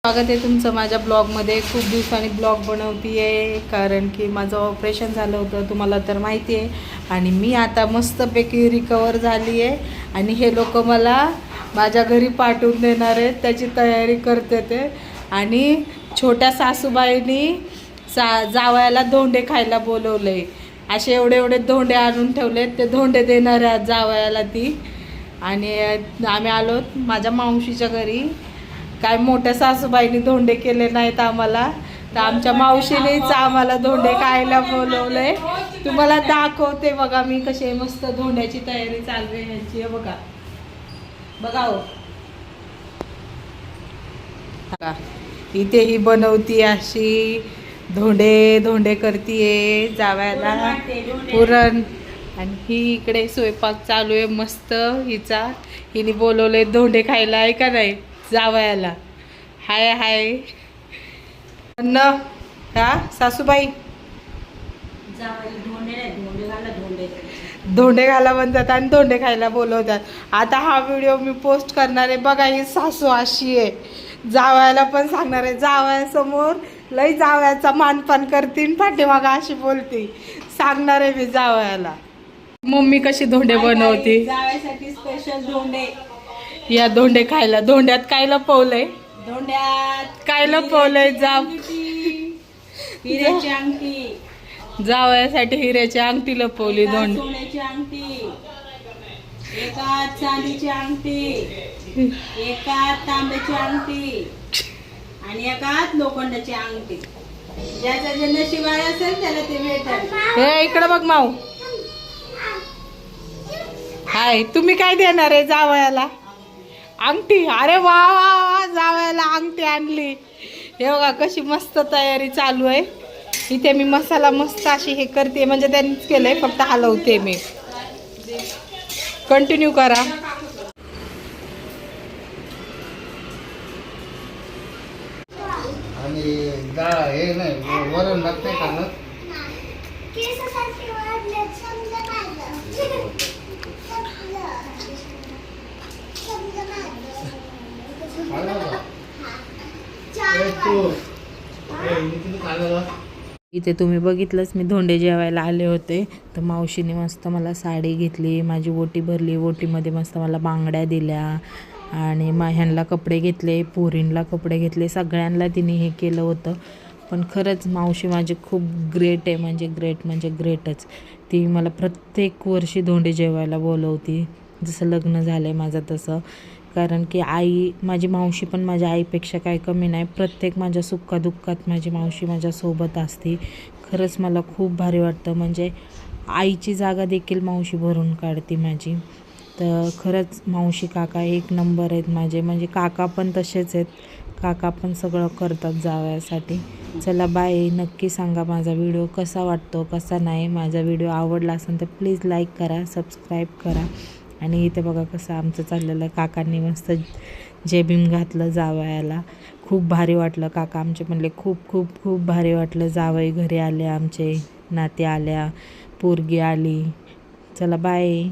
स्वागत आहे तुमचं माझ्या ब्लॉगमध्ये. खूप दिवसांनी ब्लॉग बनवते आहे कारण की माझं ऑपरेशन झालं होतं, तुम्हाला तर माहिती आहे. आणि मी आता मस्तपैकी रिकवर झाली आहे आणि हे लोक मला माझ्या घरी पाठवून देणार आहेत, त्याची तयारी करते ते. आणि छोट्या सासूबाईंनी जावयाला धोंडे खायला बोलवलं आहे. असे एवढे एवढे धोंडे आणून ठेवलेत, ते धोंडे देणार आहेत जावयाला ती. आणि आम्ही आलो माझ्या मावशीच्या घरी. काय मोठ्या सासूबाईंनी धोंडे केले नाहीत आम्हाला, तर आमच्या मावशीनेच आम्हाला धोंडे खायला बोलवलंय. तुम्हाला दाखवते बघा मी कशी मस्त धोंड्याची तयारी चालू आहे ह्यांची. बघा बघा हो, इथे ही बनवती अशी धोंडे करतीये जावयाला पुरण. आणि ही इकडे स्वयंपाक चालू आहे मस्त हिचा. हिने बोलवले धोंडे खायला, आहे का नाही जावयाला. हाय हाय न हा सासूबाई धोंडे घाला म्हणतात आणि धोंडे खायला बोलवतात. आता हा व्हिडिओ मी पोस्ट करणार आहे. बघा ही सासू अशी आहे, जावयाला पण सांगणार आहे. जावयासमोर लई जावयाचा मानपान करतील, पाठीमागा अशी बोलते सांगणार आहे मी जावयाला. मम्मी कशी धोंडे बनवते जावयासाठी स्पेशल धोंडे. या धोंडे खायला. धोंड्यात काय लपवलंय? धोंड्यात काय लपवलंय? हिऱ्याची अंगठी, जावयासाठी हिऱ्याची अंगठी लपवली. धोंड सोन्याची अंगठी, एका चांदीची अंगठी, एका तांब्याची अंगठी आणि एका लोखंडाची अंगठी. ज्याचा जे नशिबाळ असेल त्याला ते भेटेल. हे इकडे बघ माऊ. हाय, तुम्ही काय देणार आहे जावयाला? अंगठी. अरे वा वा वा, जावयाला अंगठी आणली. हे बघा कशी मस्त तयारी चालू आहे. इथे मी मसाला मस्त अशी हे करते, म्हणजे त्यांनीच केलंय, फक्त हलवते मी. कंटिन्यू करा. आणि हे नाही वरण लागतंय का ना? इथे तुम्ही बघितलंच, मी धोंडे जेवायला आले होते, तर मावशीने मस्त मला साडी घेतली, माझी ओटी भरली. ओटीमध्ये मस्त मला बांगड्या दिल्या आणि ह्यांना कपडे घेतले, पोरींना कपडे घेतले. सगळ्यांना तिने हे केलं होतं. पण खरंच मावशी माझी खूप ग्रेट आहे, म्हणजे ग्रेटच. ती मला प्रत्येक वर्षी धोंडे जेवायला बोलवती, जसं लग्न झालं आहे माझं तसं. कारण की माझी मावशी पण माझ्या आईपेक्षा काही कमी नाही. प्रत्येक माझ्या सुखादुःखात माझी मावशी माझ्यासोबत असते. खरंच मला खूप भारी वाटतं, म्हणजे आईची जागा देखील मावशी भरून काढते माझी. तर खरंच मावशी काका एक नंबर आहेत माझे, म्हणजे काका पण तसेच आहेत. काका पण सगळं करतात जावयासाठी. चला बाय. नक्की सांगा माझा व्हिडिओ कसा वाटतो कसा नाही. माझा व्हिडिओ आवडला असेल तर प्लीज लाईक करा, सबस्क्राईब करा. आणि इथे बघा कसं आमचं चाललेलं. काकांनी मस्त जेबीम घातलं जावयाला. खूप भारी वाटलं. काका आमचे म्हणले खूप खूप खूप भारी वाटलं. जावई घरी आले, आमचे नाते आल्या, पोरगी आली. चला बाय.